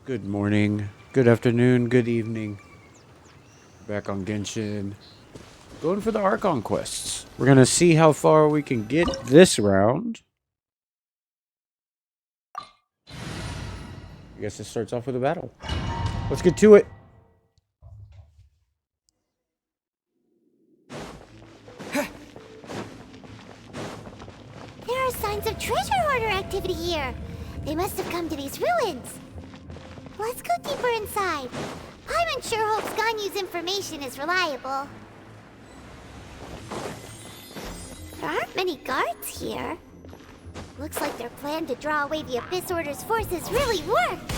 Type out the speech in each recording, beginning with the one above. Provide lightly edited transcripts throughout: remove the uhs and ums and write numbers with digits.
Good morning, good afternoon, good evening. Back on Genshin. Going for the Archon Quests. We're going to see how far we can get this round. I guess it starts off with a battle. Let's get to it. There are signs of treasure hoarder activity here. They must have come to these ruins. Let's go deeper inside. I'm unsure Hope's Ganyu's information is reliable. There aren't many guards here. Looks like their plan to draw away the Abyss Order's forces really worked.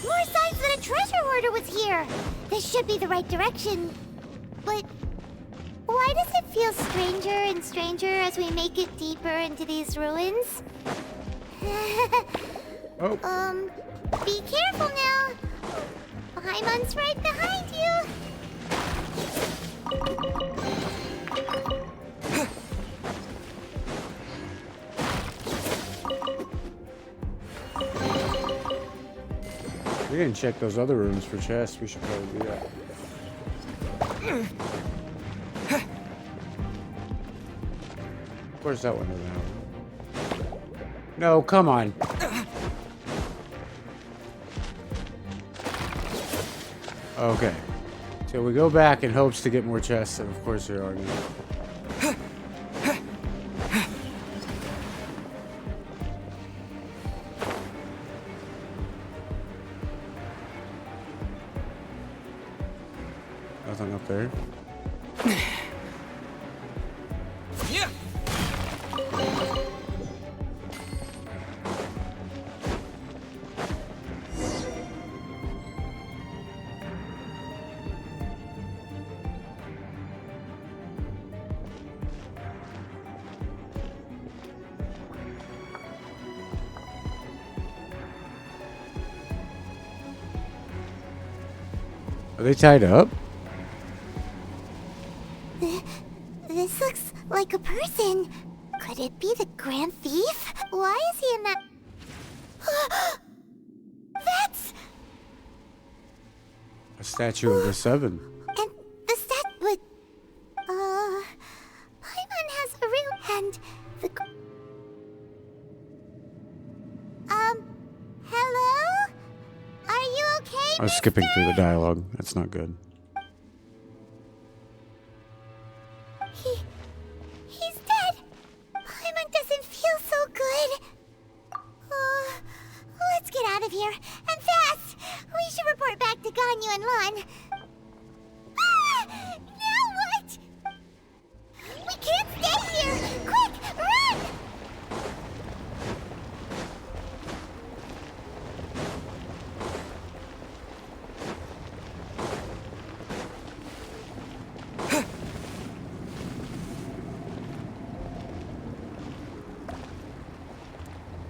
More signs that a treasure hoarder was here. This should be the right direction. But why does it feel stranger and stranger as we make it deeper into these ruins? Oh. Be careful now. Paimon's right behind you. We didn't check those other rooms for chests. We should probably do that. Of course that one doesn't have. No, come on. Okay. So we go back in hopes to get more chests, and of course there are none. Nothing up there. Are they tied up? This looks like a person. Could it be the Grand Thief? Why is he in that... That's... A statue of the Seven. And the but... Paimon has a real... And the... Hello? Are you okay, I was skipping through the dialogue. That's not good. He's dead. Paimon doesn't feel so good. Let's get out of here. And fast. We should report back to Ganyu and Lon. Now what? We can't stay here. Quick, run!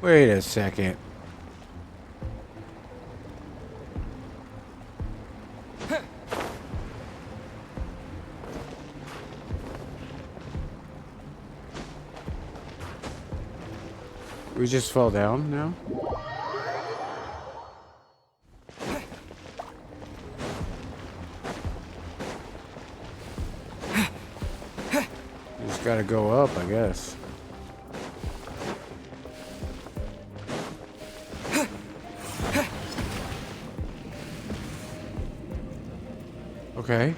Wait a second. We just fell down now? Just gotta go up, I guess. Okay.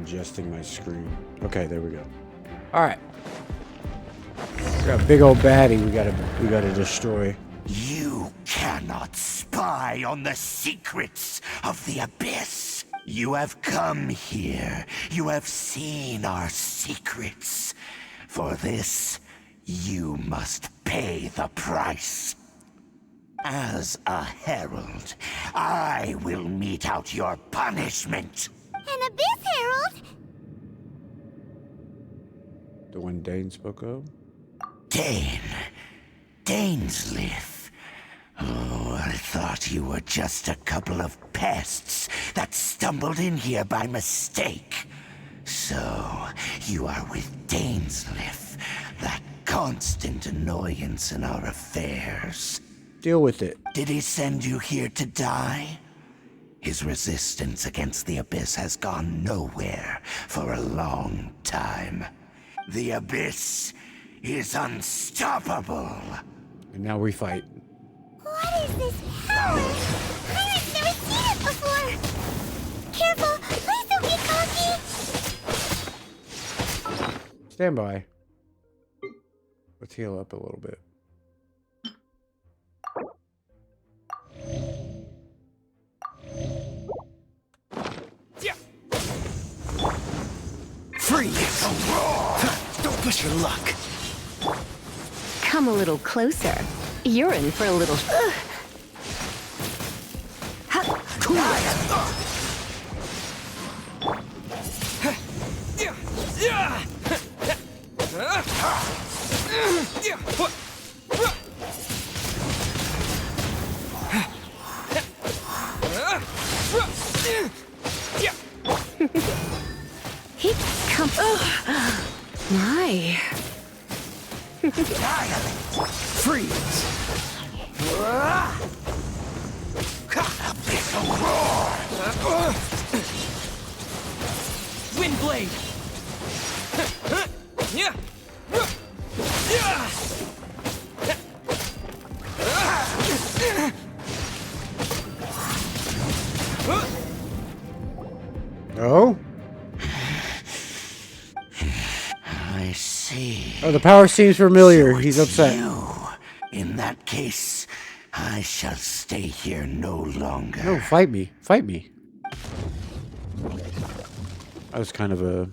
Adjusting my screen. Okay, there we go. All right. We got a big old baddie we gotta destroy. You cannot spy on the secrets of the Abyss. You have come here. You have seen our secrets. For this, you must pay the price. As a herald, I will mete out your punishment. An Abyss Herald? The one Dane spoke of? Dainsleif. Oh, I thought you were just a couple of pests that stumbled in here by mistake. So, you are with Dainsleif, that constant annoyance in our affairs. Deal with it. Did he send you here to die? His resistance against the Abyss has gone nowhere for a long time. The Abyss is unstoppable. And now we fight. What is this power? I've never seen it before! Careful! Please don't get cocky! Stand by. Let's heal up a little bit. Freeze! Don't push your luck. Come a little closer. You're in for a little... He come... My... Freeze! Abyssal roar! Windblade! Oh? I see. Oh, the power seems familiar. He's upset. You. In that case, I shall stay here no longer. No, fight me. Fight me. That was kind of a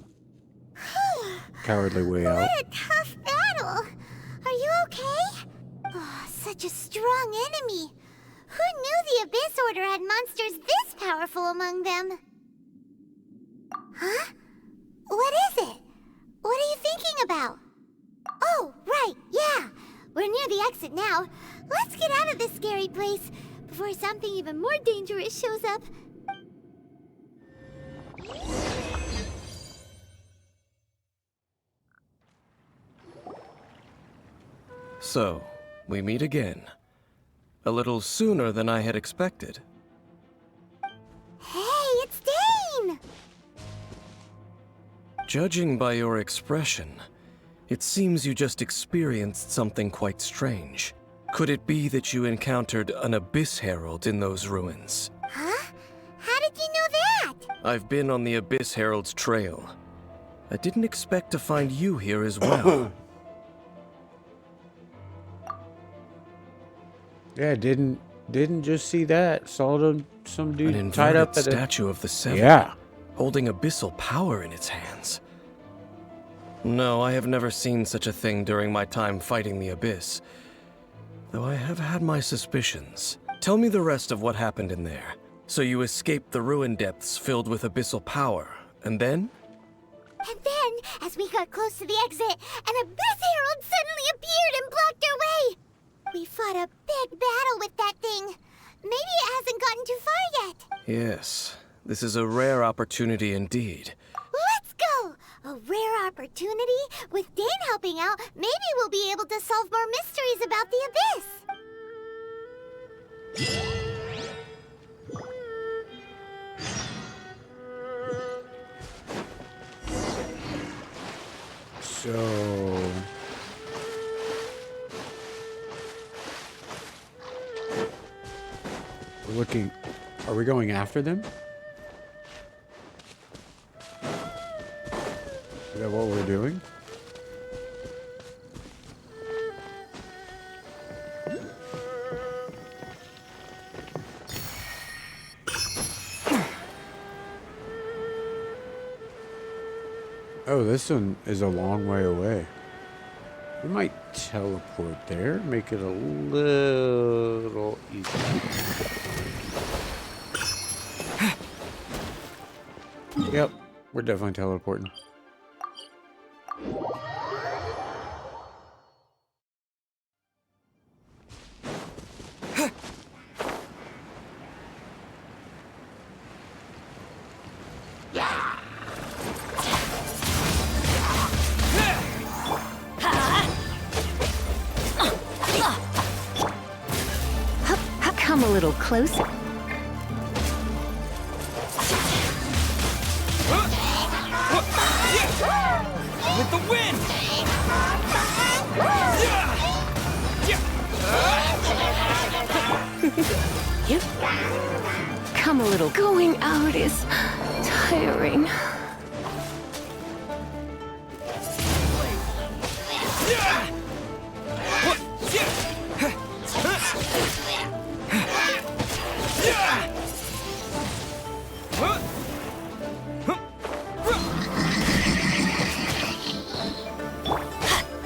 cowardly way out. What a tough battle! Are you okay? Oh, such a strong enemy. Who knew the Abyss Order had monsters this powerful among them? Huh? What is it? What are you thinking about? Oh, right, yeah. We're near the exit now. Let's get out of this scary place before something even more dangerous shows up. So, we meet again. A little sooner than I had expected. Hey, it's Dane! Judging by your expression, it seems you just experienced something quite strange. Could it be that you encountered an Abyss Herald in those ruins? Huh? How did you know that? I've been on the Abyss Herald's trail. I didn't expect to find you here as well. Yeah, didn't just see that. Saw some An dude tied up inverted at a... statue of the Seven. Yeah. Holding abyssal power in its hands. No, I have never seen such a thing during my time fighting the Abyss. Though I have had my suspicions. Tell me the rest of what happened in there. So you escaped the ruin depths filled with abyssal power, and then? And then, as we got close to the exit, an Abyss Herald suddenly appeared and blocked our way! We fought a big battle with that thing. Maybe it hasn't gotten too far yet. Yes, this is a rare opportunity indeed. Let's go! A rare opportunity? With Dane helping out, maybe we'll be able to solve more mysteries about the Abyss. So... we're looking... Are we going after them? Is that what we're doing? Oh, this one is a long way away. We might teleport there, make it a little easier. Yep, we're definitely teleporting. little closer. With the wind! Come a little. Going out is tiring.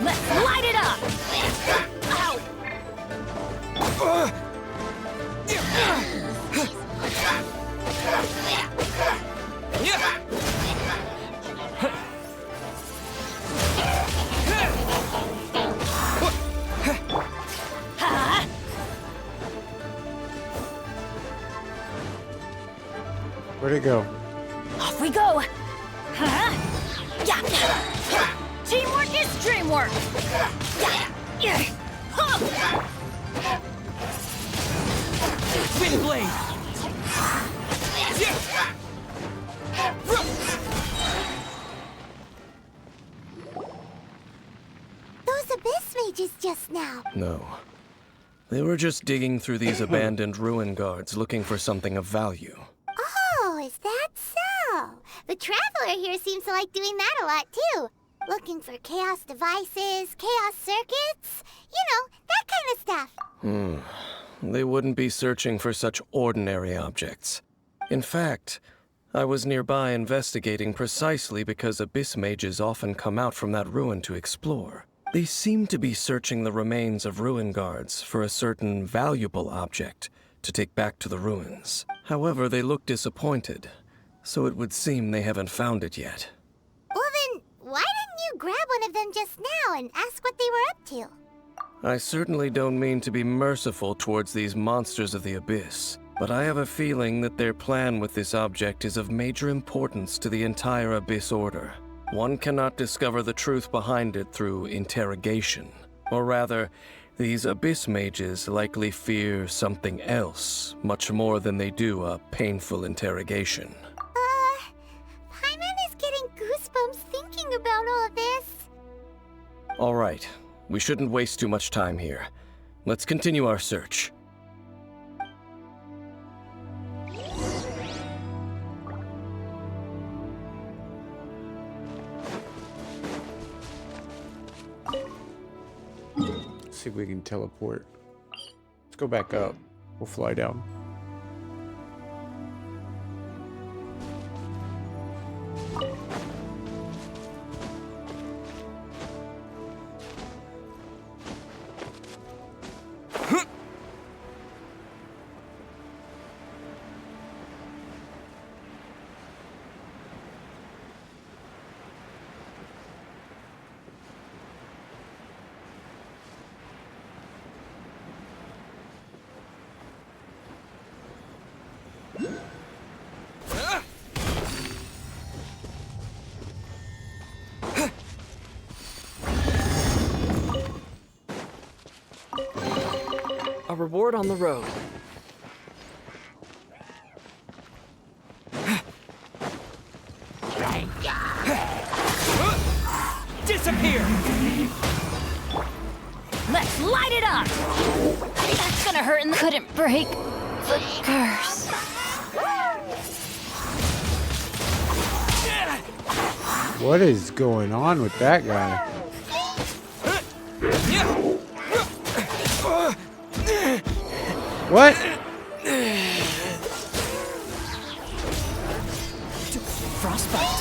Let's light it up! Where'd it go? Off we go! Huh? Yeah. Teamwork is dreamwork! Yeah. Wind blade! Those abyss mages just now. No. They were just digging through these abandoned ruin guards looking for something of value. Oh, is that so? The Traveler here seems to like doing that a lot, too. Looking for chaos devices, chaos circuits, you know, that kind of stuff. They wouldn't be searching for such ordinary objects. In fact, I was nearby investigating precisely because abyss mages often come out from that ruin to explore. They seem to be searching the remains of ruin guards for a certain valuable object to take back to the ruins. However, they look disappointed, so it would seem they haven't found it yet. Well then, why didn't you grab one of them just now and ask what they were up to? I certainly don't mean to be merciful towards these monsters of the abyss, but I have a feeling that their plan with this object is of major importance to the entire Abyss Order. One cannot discover the truth behind it through interrogation. Or rather, these Abyss mages likely fear something else, much more than they do a painful interrogation. Paimon is getting goosebumps thinking about all this. All right, we shouldn't waste too much time here. Let's continue our search. See if we can teleport. Let's go back up. We'll fly down. A reward on the road. Disappear! Let's light it up! That's gonna hurt and couldn't break the curse. What is going on with that guy? What? Frostbite.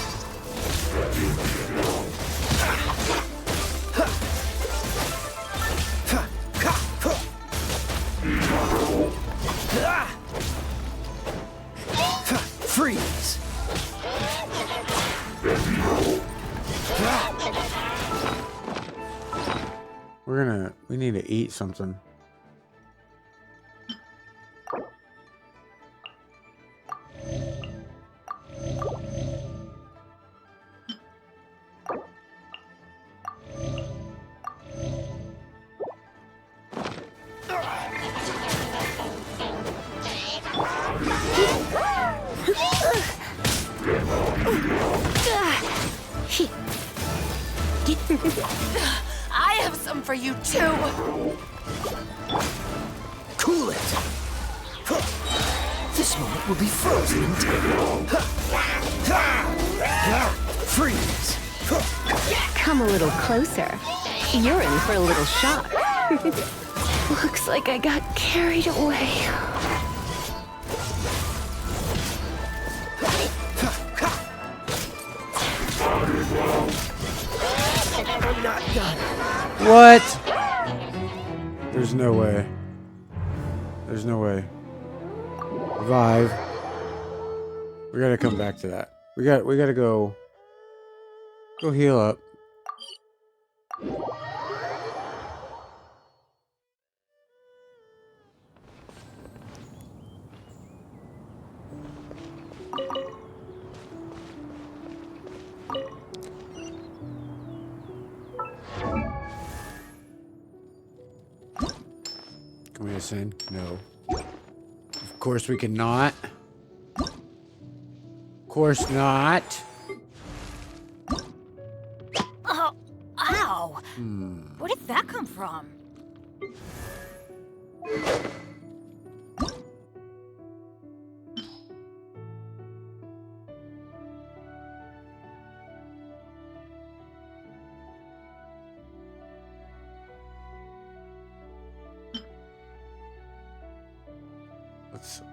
Freeze. We need to eat something. I have some for you too. Cool it! This moment will be frozen in time. Freeze! Come a little closer. You're in for a little shock. Looks like I got carried away. I'm not done. What? There's no way. There's no way. Revive. We gotta come back to that. We gotta go heal up. Can we ascend? No. Of course we cannot. Of course not. Oh, ow! Where did that come from?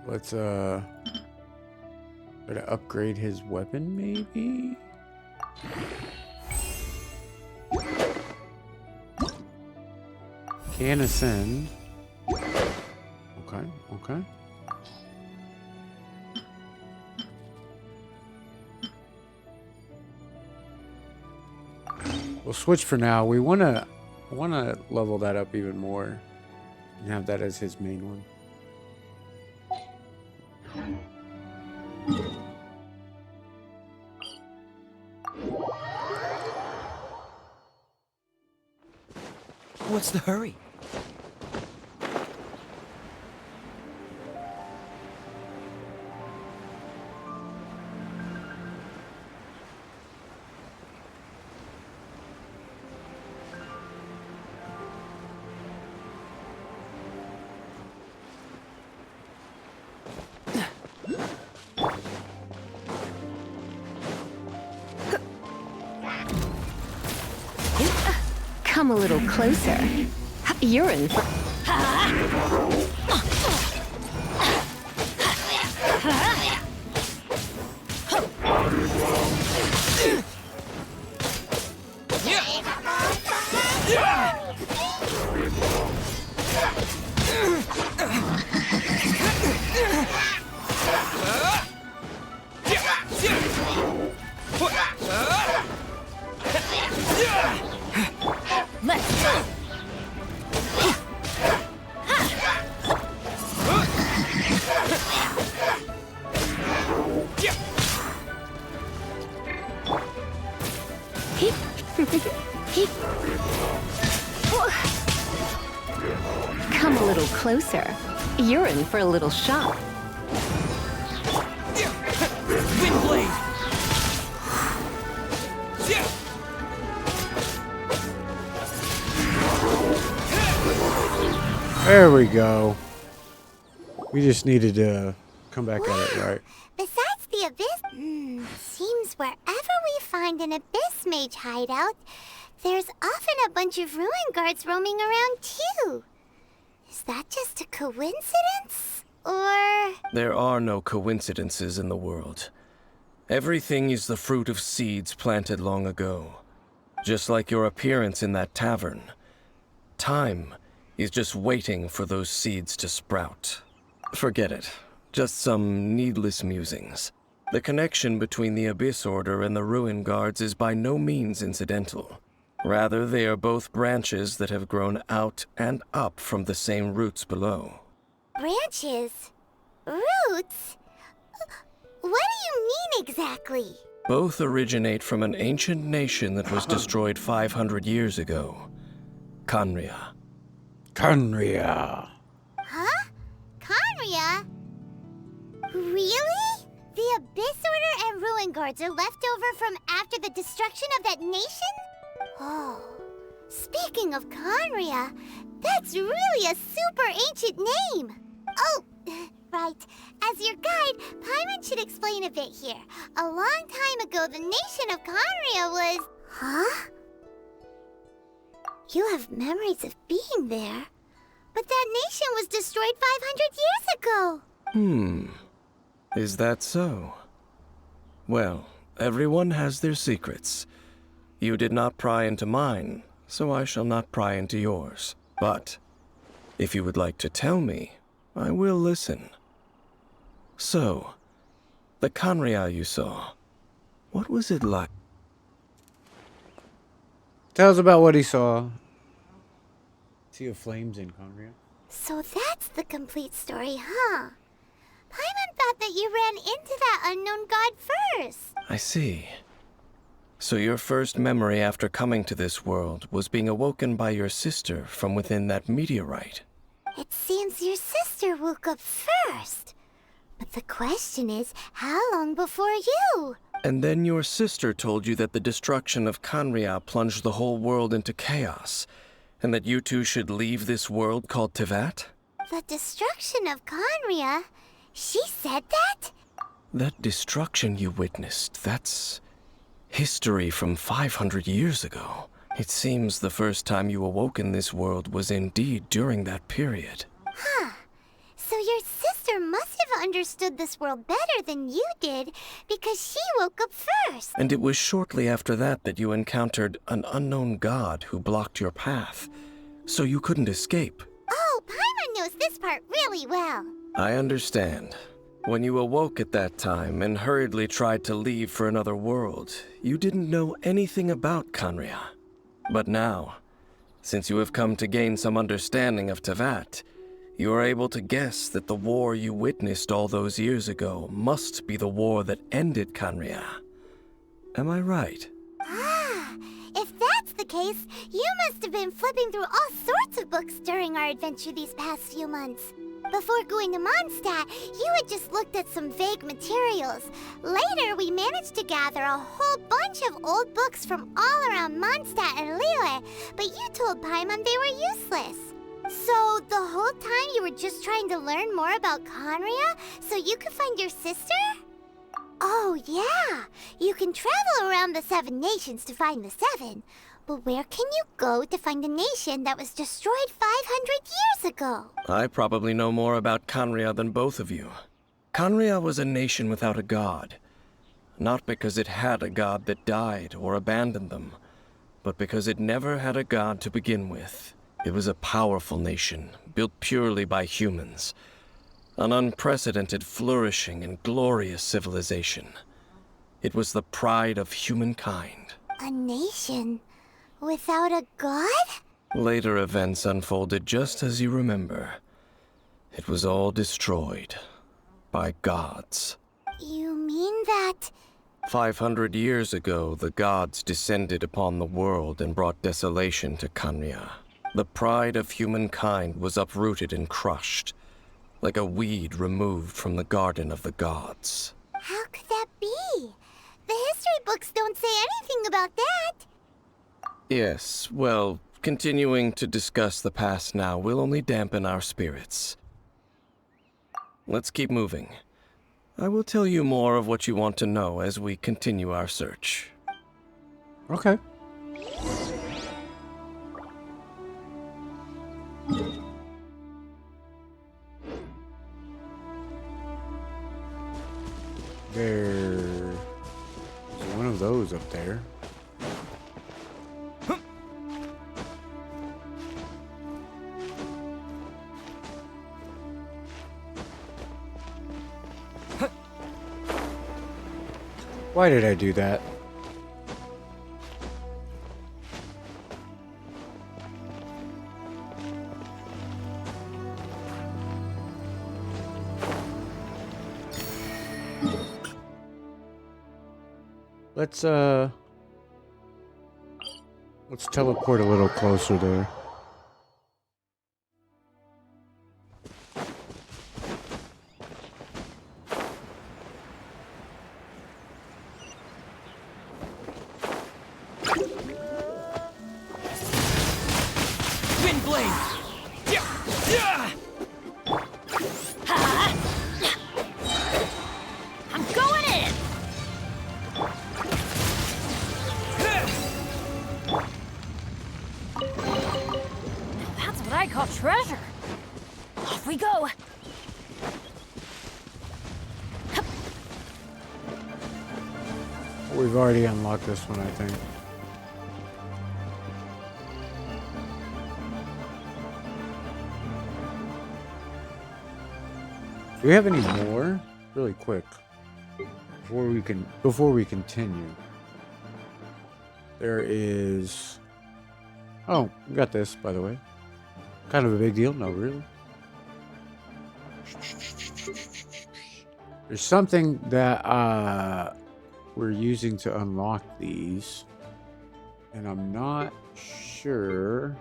Let's try to upgrade his weapon, maybe? Can ascend. Okay. We'll switch for now. I wanna level that up even more and have that as his main one. What's the hurry? Come a little closer. You're in for... Let's go! Come a little closer. You're in for a little shock. Windblade! There we go. We just needed to come back at it, right? Besides the abyss, seems wherever we find an abyss mage hideout, there's often a bunch of ruin guards roaming around too. Is that just a coincidence? Or... There are no coincidences in the world. Everything is the fruit of seeds planted long ago. Just like your appearance in that tavern. Time is just waiting for those seeds to sprout. Forget it. Just some needless musings. The connection between the Abyss Order and the Ruin Guards is by no means incidental. Rather, they are both branches that have grown out and up from the same roots below. branches? Roots? What do you mean exactly? Both originate from an ancient nation that was destroyed 500 years ago. Khaenri'ah. Khaenri'ah. Huh? Khaenri'ah? Really? The Abyss Order and Ruin Guards are left over from after the destruction of that nation? Oh, speaking of Conria, that's really a super ancient name. Oh, right. As your guide, Paimon should explain a bit here. A long time ago, the nation of Conria was... Huh? You have memories of being there. But that nation was destroyed 500 years ago. Is that so? Well, everyone has their secrets. You did not pry into mine, so I shall not pry into yours. But if you would like to tell me, I will listen. So, the Conria you saw, what was it like? Tell us about what he saw. Sea of Flames in Conria. So that's the complete story, huh? Paimon thought that you ran into that unknown god first. I see. So your first memory after coming to this world was being awoken by your sister from within that meteorite. It seems your sister woke up first. But the question is, how long before you? And then your sister told you that the destruction of Conria plunged the whole world into chaos, and that you two should leave this world called Tevat? The destruction of Conria? She said that? That destruction you witnessed, that's history from 500 years ago. It seems the first time you awoke in this world was indeed during that period. Huh. So your sister must have understood this world better than you did, because she woke up first. And it was shortly after that that you encountered an unknown god who blocked your path, so you couldn't escape. Oh, Paimon knows this part really well. I understand. When you awoke at that time and hurriedly tried to leave for another world, you didn't know anything about Conria. But now, since you have come to gain some understanding of Tevat, you are able to guess that the war you witnessed all those years ago must be the war that ended Conria. Am I right? Ah, if that's the case, you must have been flipping through all sorts of books during our adventure these past few months. Before going to Mondstadt, you had just looked at some vague materials. Later, we managed to gather a whole bunch of old books from all around Mondstadt and Liyue, but you told Paimon they were useless. So, the whole time you were just trying to learn more about Conria so you could find your sister? Oh, yeah. You can travel around the 7 nations to find the 7. But where can you go to find a nation that was destroyed 500 years ago? I probably know more about Conria than both of you. Conria was a nation without a god. Not because it had a god that died or abandoned them, but because it never had a god to begin with. It was a powerful nation, built purely by humans. An unprecedented, flourishing, and glorious civilization. It was the pride of humankind. A nation without a god? Later events unfolded just as you remember. It was all destroyed by gods. You mean that... 500 years ago, the gods descended upon the world and brought desolation to Conria. The pride of humankind was uprooted and crushed, like a weed removed from the garden of the gods. How could that be? The history books don't say anything about that. Yes, well, continuing to discuss the past now will only dampen our spirits. Let's keep moving. I will tell you more of what you want to know as we continue our search. Okay. There's one of those up there. Why did I do that? Let's teleport a little closer there. treasure. Off we go. We've already unlocked this one, I think. Do we have any more? Really quick. Before we continue. There is... Oh, we got this, by the way. Kind of a big deal? No, really. There's something that we're using to unlock these. And I'm not sure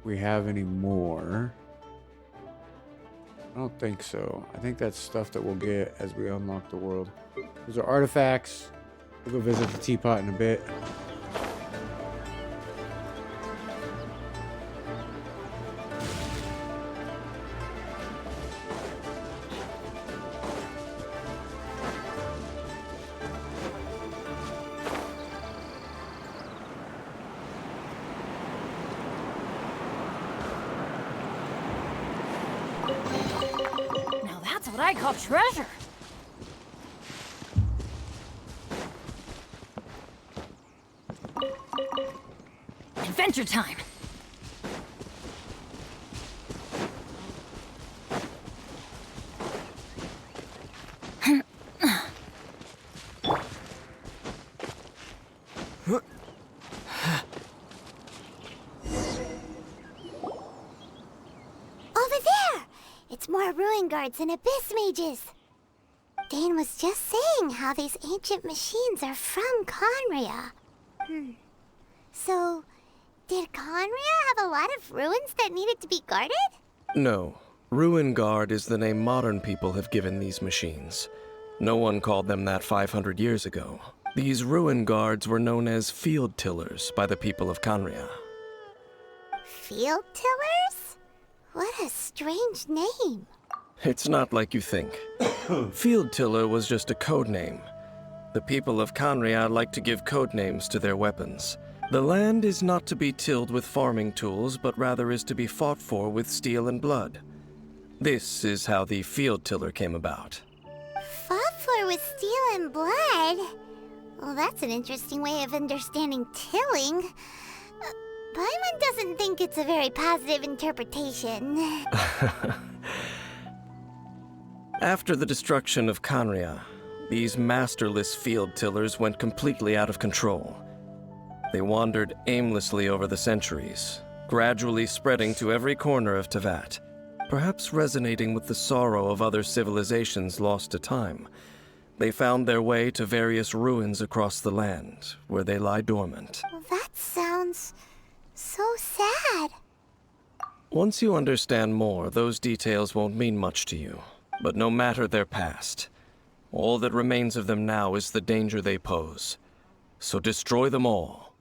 we have any more. I don't think so. I think that's stuff that we'll get as we unlock the world. Those are artifacts. We'll go visit the teapot in a bit. Now that's what I call treasure. Adventure time. Over there! It's more ruin guards and abyss mages. Dane was just saying how these ancient machines are from Conria. So, did Conria have a lot of ruins that needed to be guarded? No. Ruin Guard is the name modern people have given these machines. No one called them that 500 years ago. These Ruin Guards were known as Field Tillers by the people of Conria. Field tillers? What a strange name. It's not like you think. Field Tiller was just a code name. The people of Conria like to give code names to their weapons. The land is not to be tilled with farming tools, but rather is to be fought for with steel and blood. This is how the Field Tiller came about. Fought for with steel and blood? Well, that's an interesting way of understanding tilling. Paimon doesn't think it's a very positive interpretation. After the destruction of Conria, these masterless field tillers went completely out of control. They wandered aimlessly over the centuries, gradually spreading to every corner of Teyvat, perhaps resonating with the sorrow of other civilizations lost to time. They found their way to various ruins across the land, where they lie dormant. Well, that sounds so sad. Once you understand more, those details won't mean much to you. But no matter their past, all that remains of them now is the danger they pose. So destroy them all.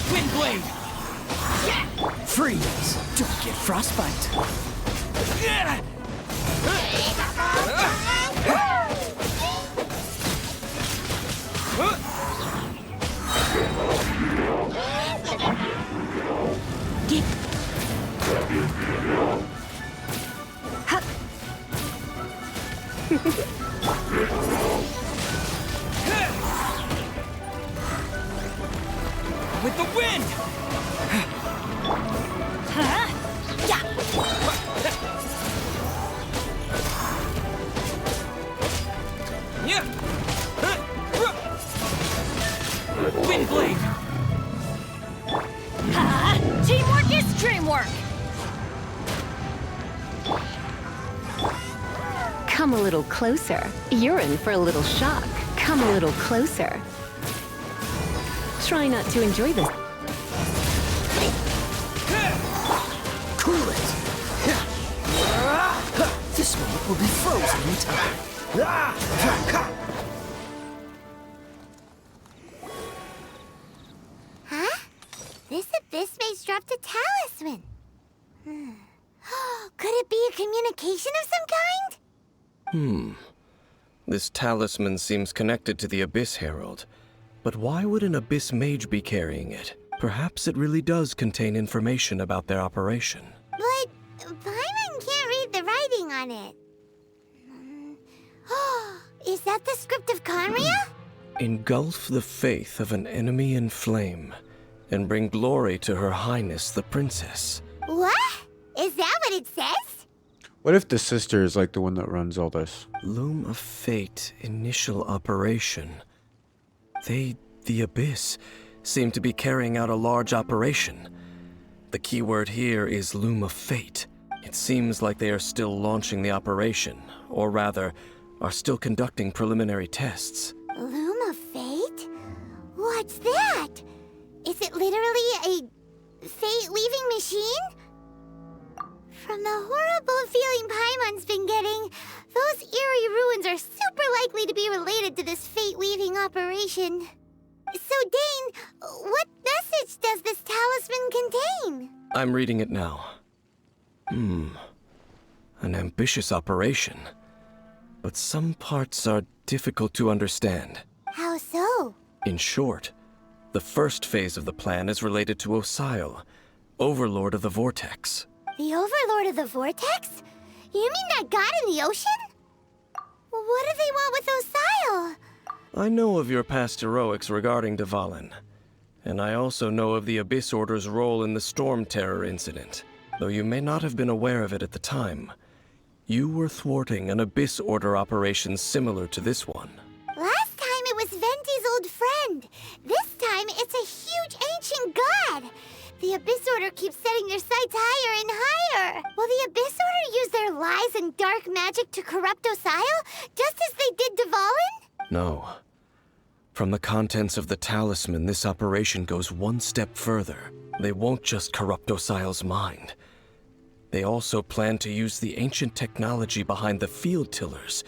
Windblade! Freeze! Don't get frostbite. With the wind! Windblade! Teamwork is dreamwork. Come a little closer. You're in for a little shock. Come a little closer. Try not to enjoy this. Cool it! This moment will be frozen in time. Huh? This abyss mage dropped a talisman. Could it be a communication of some kind? This talisman seems connected to the Abyss Herald. But why would an Abyss Mage be carrying it? Perhaps it really does contain information about their operation. But Paimon can't read the writing on it. Is that the script of Conria? Engulf the faith of an enemy in flame, and bring glory to Her Highness the Princess. What? Is that what it says? What if the sister is like the one that runs all this? Loom of Fate, initial operation. They, the Abyss, seem to be carrying out a large operation. The key word here is Loom of Fate. It seems like they are still launching the operation, or rather, are still conducting preliminary tests. Loom of Fate? What's that? Is it literally a fate-weaving machine? From the horrible feeling Paimon's been getting, those eerie ruins are super likely to be related to this fate-weaving operation. So, Dane, what message does this talisman contain? I'm reading it now. An ambitious operation. But some parts are difficult to understand. How so? In short, the first phase of the plan is related to Osile, Overlord of the Vortex. The Overlord of the Vortex? You mean that god in the ocean? What do they want with Osile? I know of your past heroics regarding Dvalin, and I also know of the Abyss Order's role in the Storm Terror incident. Though you may not have been aware of it at the time, you were thwarting an Abyss Order operation similar to this one. Last time it was Venti's old friend. This time it's a huge ancient god. The Abyss Order keeps setting their sights higher and higher. Will the Abyss Order use their lies and dark magic to corrupt Osile, just as they did Dvalin? No. From the contents of the talisman, this operation goes one step further. They won't just corrupt Osile's mind. They also plan to use the ancient technology behind the field tillers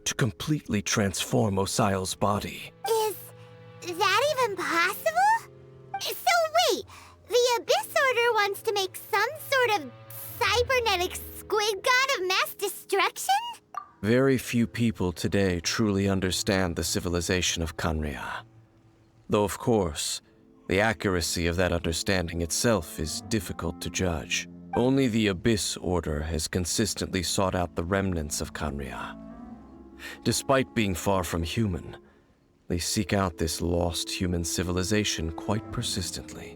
to completely transform Osile's body. Is that even possible? So wait, the Abyss Order wants to make some sort of cybernetic squid god of mass destruction? Very few people today truly understand the civilization of Conria. Though, of course, the accuracy of that understanding itself is difficult to judge. Only the Abyss Order has consistently sought out the remnants of Conria. Despite being far from human, they seek out this lost human civilization quite persistently.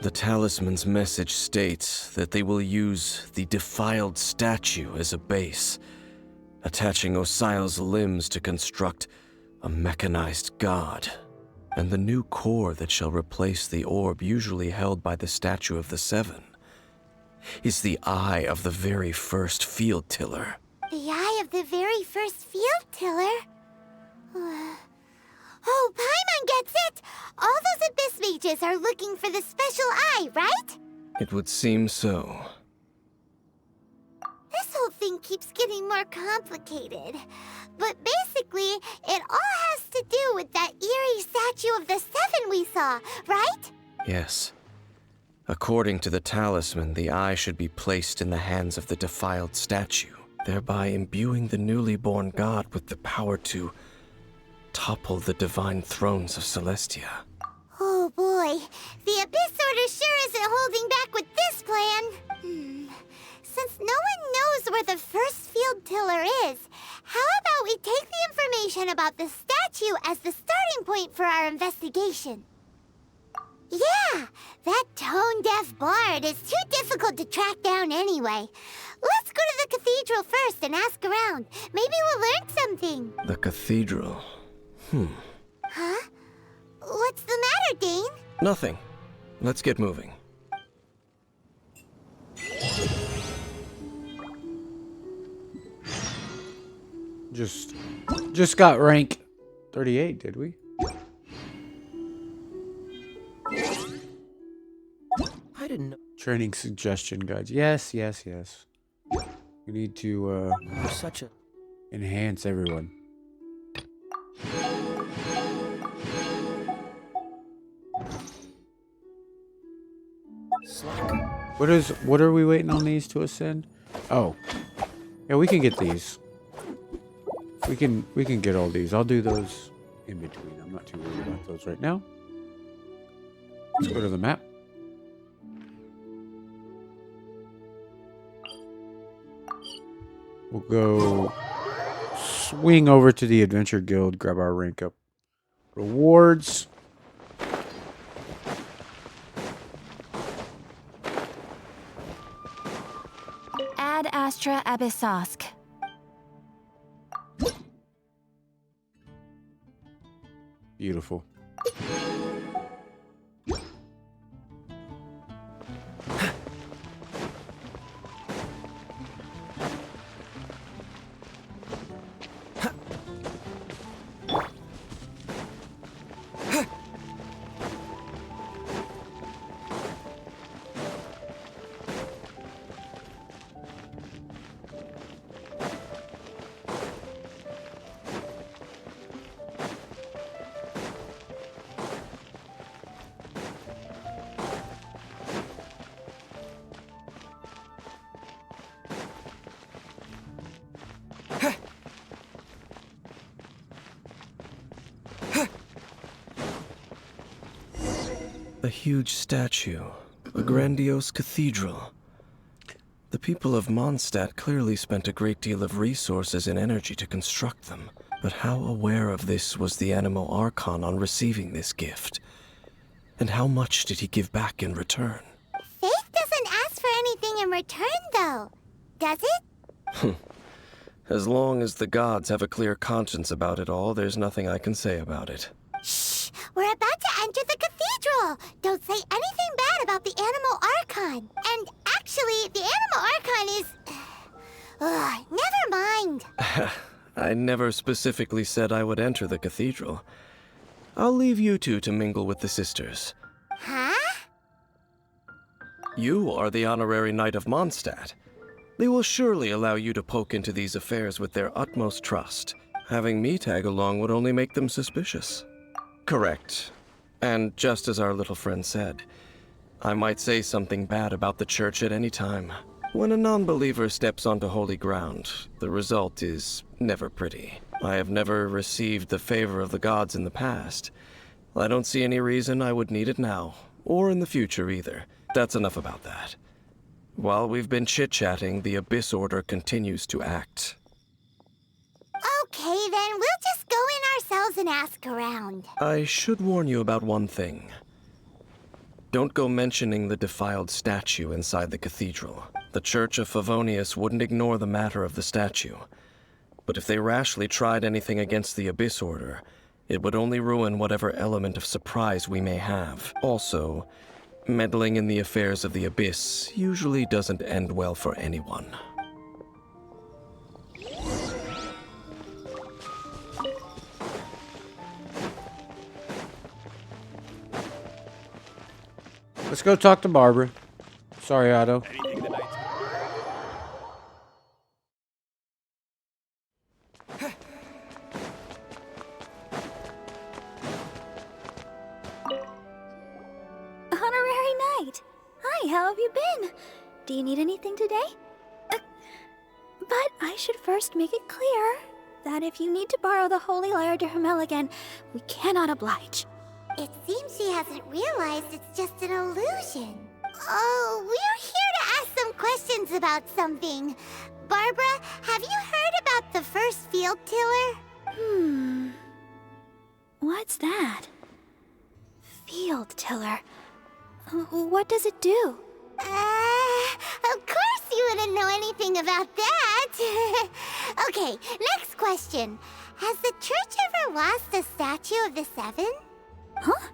The talisman's message states that they will use the defiled statue as a base, attaching Osile's limbs to construct a mechanized god, and the new core that shall replace the orb usually held by the Statue of the Seven is the eye of the very first field tiller. The eye of the very first field tiller? Oh, Paimon gets it! All those Abyss mages are looking for the special eye, right? It would seem so. This whole thing keeps getting more complicated. But basically, it all has to do with that eerie Statue of the Seven we saw, right? Yes. According to the talisman, the eye should be placed in the hands of the defiled statue, thereby imbuing the newly born god with the power to topple the divine thrones of Celestia. Oh boy, the Abyss Order sure isn't holding back with this plan. Since no one knows where the first field tiller is, how about we take the information about the statue as the starting point for our investigation? Yeah, that tone-deaf bard is too difficult to track down anyway. Let's go to the cathedral first and ask around. Maybe we'll learn something. The cathedral. Huh? What's the matter, Dane? Nothing. Let's get moving. Just got rank 38, did we? I didn't know Training suggestion guides. Yes. We need to you were such a... enhance everyone. slack. What are we waiting on these to ascend? Oh. Yeah, we can get these. We can get all these. I'll do those in between. I'm not too worried about those right now. Let's go to the map. We'll go swing over to the Adventure Guild, grab our rank up rewards. Ad Astra Abyssosk. Beautiful. A huge statue, a grandiose cathedral. The people of Mondstadt clearly spent a great deal of resources and energy to construct them. But how aware of this was the Animo Archon on receiving this gift? And how much did he give back in return? Faith doesn't ask for anything in return, though. Does it? As long as the gods have a clear conscience about it all, there's nothing I can say about it. Shh! We're about to enter the cathedral! Don't say anything bad about the Animo Archon. And actually, the Animo Archon is... never mind. I never specifically said I would enter the cathedral. I'll leave you two to mingle with the sisters. Huh? You are the honorary knight of Mondstadt. They will surely allow you to poke into these affairs with their utmost trust. Having me tag along would only make them suspicious. Correct. And just as our little friend said, I might say something bad about the church at any time. When a non-believer steps onto holy ground, the result is never pretty. I have never received the favor of the gods in the past. I don't see any reason I would need it now, or in the future either. That's enough about that. While we've been chit-chatting, the Abyss Order continues to act. Okay, then we'll just go in ourselves and ask around. I should warn you about one thing. Don't go mentioning the defiled statue inside the cathedral. The Church of Favonius wouldn't ignore the matter of the statue. But if they rashly tried anything against the Abyss Order, it would only ruin whatever element of surprise we may have. Also, meddling in the affairs of the Abyss usually doesn't end well for anyone. Let's go talk to Barbara. Sorry, Otto. Honorary Knight. Hi, how have you been? Do you need anything today? But I should first make it clear that if you need to borrow the Holy Lyre de Hermel again, we cannot oblige. It seems she hasn't realized it's just an illusion. Oh, we're here to ask some questions about something. Barbara, have you heard about the first field tiller? What's that? Field tiller. What does it do? Of course you wouldn't know anything about that. Okay, next question. Has the church ever lost a statue of the Seven? Huh?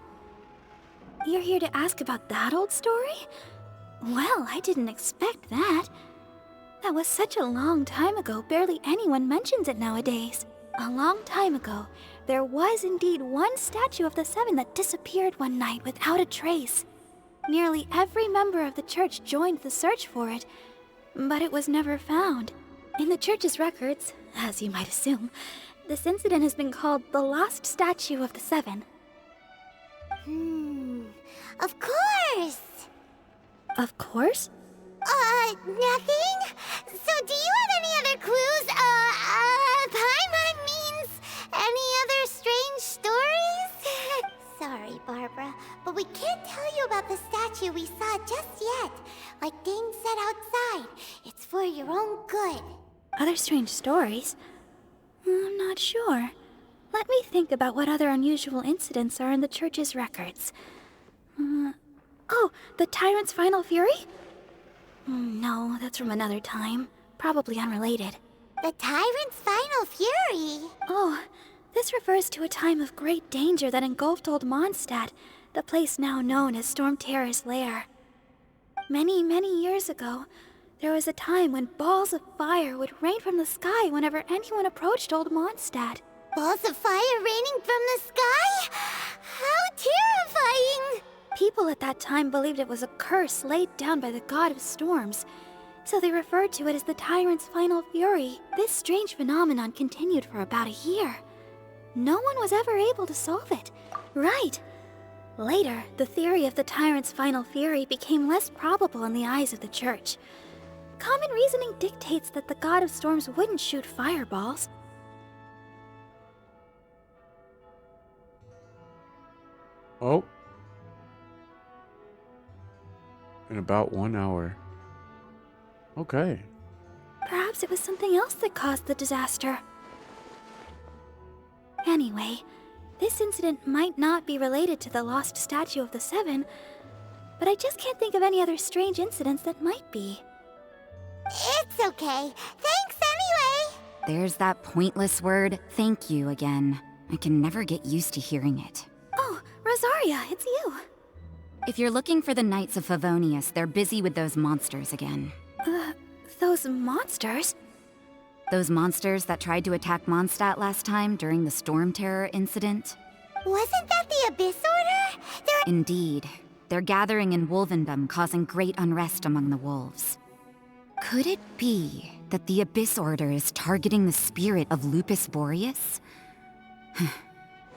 You're here to ask about that old story? Well, I didn't expect that. That was such a long time ago, barely anyone mentions it nowadays. A long time ago, there was indeed one statue of the Seven that disappeared one night without a trace. Nearly every member of the church joined the search for it, but it was never found. In the church's records, as you might assume, this incident has been called the Lost Statue of the Seven. Of course. Of course? Nothing? So do you have any other clues? Paimon about the statue we saw just yet. Like Dane said outside, it's for your own good. Other strange stories? I'm not sure. Let me think about what other unusual incidents are in the church's records. Oh, the Tyrant's Final Fury? No, that's from another time. Probably unrelated. The Tyrant's Final Fury? Oh, this refers to a time of great danger that engulfed Old Mondstadt, the place now known as Storm Terror's lair. Many, many years ago, there was a time when balls of fire would rain from the sky whenever anyone approached Old Mondstadt. Balls of fire raining from the sky? How terrifying! People at that time believed it was a curse laid down by the god of storms, so they referred to it as the Tyrant's Final Fury. This strange phenomenon continued for about a year. No one was ever able to solve it. Right. Later, the theory of the Tyrant's Final Fury became less probable in the eyes of the church. Common reasoning dictates that the god of storms wouldn't shoot fireballs. Oh. In about 1 hour. Okay. Perhaps it was something else that caused the disaster. Anyway, this incident might not be related to the lost statue of the Seven, but I just can't think of any other strange incidents that might be. It's okay. Thanks anyway. There's that pointless word, thank you, again. I can never get used to hearing it. Oh, Rosaria, it's you. If you're looking for the Knights of Favonius, they're busy with those monsters again. Those monsters? Those monsters that tried to attack Mondstadt last time during the Storm Terror incident? Wasn't that the Abyss Order? Indeed. They're gathering in Wolvendom, causing great unrest among the wolves. Could it be that the Abyss Order is targeting the spirit of Lupus Boreas?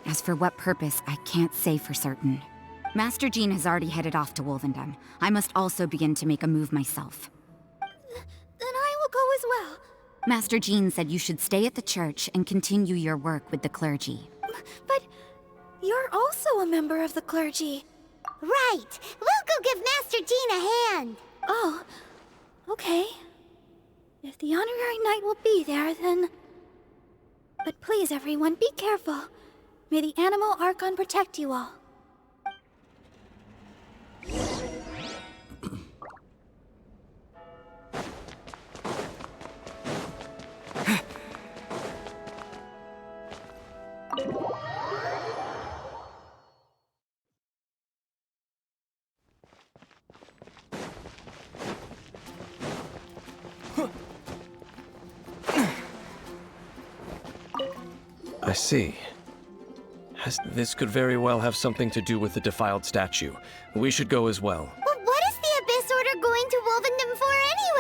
As for what purpose, I can't say for certain. Master Jean has already headed off to Wolvendom. I must also begin to make a move myself. Then I will go as well. Master Jean said you should stay at the church and continue your work with the clergy. But you're also a member of the clergy. Right. We'll go give Master Jean a hand. Oh, okay. If the honorary knight will be there, then... But please, everyone, be careful. May the animal Archon protect you all. I see. This could very well have something to do with the defiled statue. We should go as well. But what is the Abyss Order going to Wolvendom for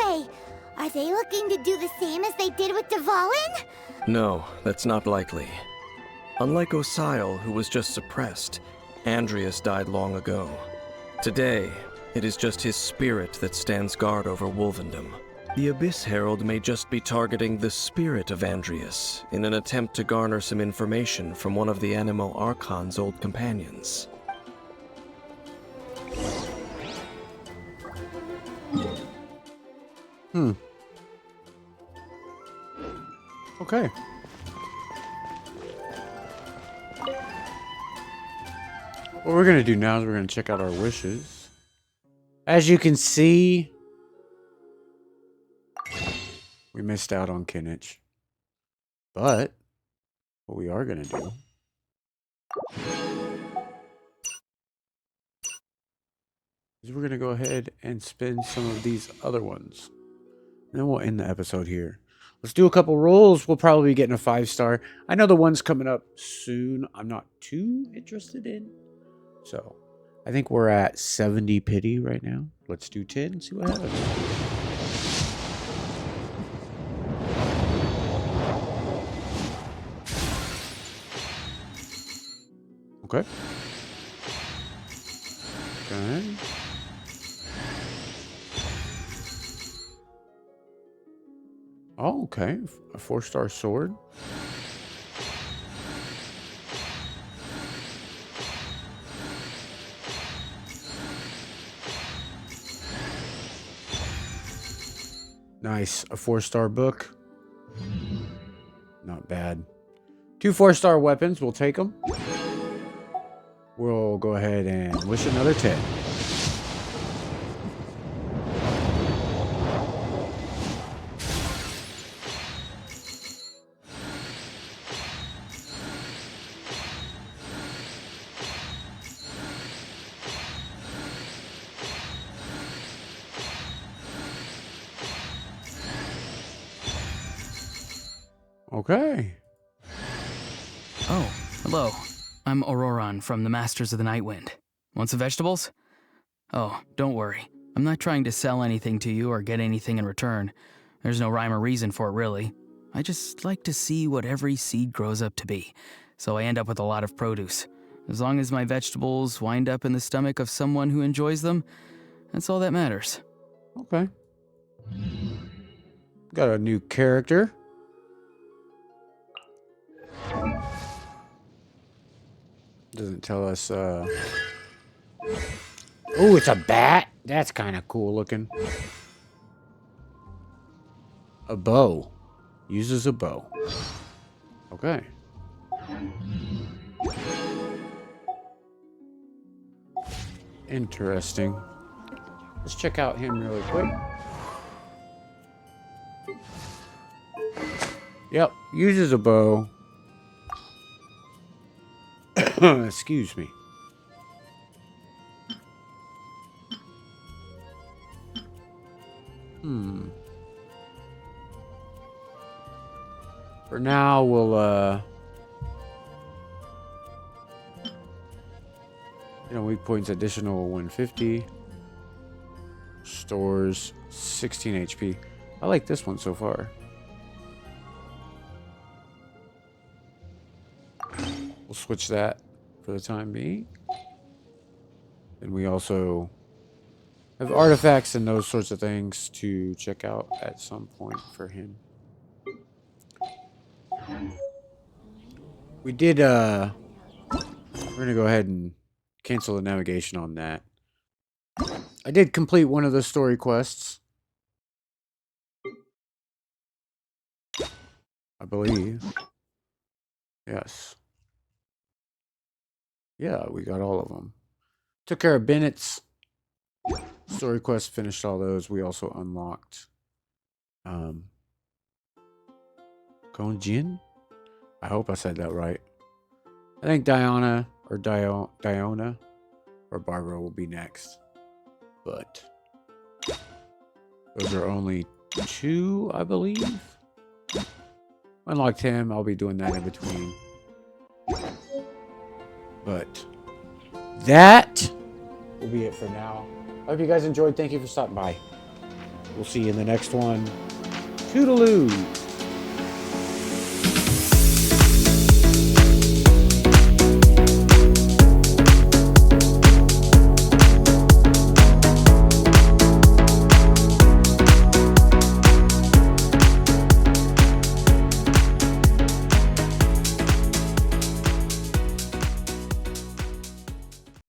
anyway? Are they looking to do the same as they did with Dvalin? No, that's not likely. Unlike Osile, who was just suppressed, Andreas died long ago. Today, it is just his spirit that stands guard over Wolvendom. The Abyss Herald may just be targeting the spirit of Andreas in an attempt to garner some information from one of the Animal Archon's old companions. Okay. What we're gonna do now is we're gonna check out our wishes. As you can see, we missed out on Kinich. But what we are gonna do is we're gonna go ahead and spin some of these other ones. And then we'll end the episode here. Let's do a couple rolls. We'll probably be getting a 5-star. I know the one's coming up soon I'm not too interested in. So I think we're at 70 pity right now. Let's do 10 and see what happens. Okay. Okay. Oh, okay. A 4-star sword. Nice. A 4-star book. Not bad. 2 4-star weapons. We'll take them. We'll go ahead and wish another 10. Okay. Oh, hello. I'm Auroron from the Masters of the Nightwind. Want some vegetables? Oh, don't worry. I'm not trying to sell anything to you or get anything in return. There's no rhyme or reason for it, really. I just like to see what every seed grows up to be, so I end up with a lot of produce. As long as my vegetables wind up in the stomach of someone who enjoys them, that's all that matters. Okay. Got a new character. Doesn't tell us, Oh, it's a bat? That's kind of cool looking. A bow. Uses a bow. Okay. Interesting. Let's check out him really quick. Yep, uses a bow. Excuse me. For now, we'll, weak points additional 150. Stores 16 HP. I like this one so far. We'll switch that for the time being. And we also have artifacts and those sorts of things to check out at some point for him. We did, we're gonna go ahead and cancel the navigation on that. I did complete one of the story quests. I believe. Yes. Yeah, we got all of them. Took care of Bennett's story quest, finished all those. We also unlocked Genshin? I hope I said that right. I think Diana or Diona or Barbara will be next. But those are only 2, I believe. Unlocked him, I'll be doing that in between. But that will be it for now. I hope you guys enjoyed. Thank you for stopping by. We'll see you in the next one. Toodaloo!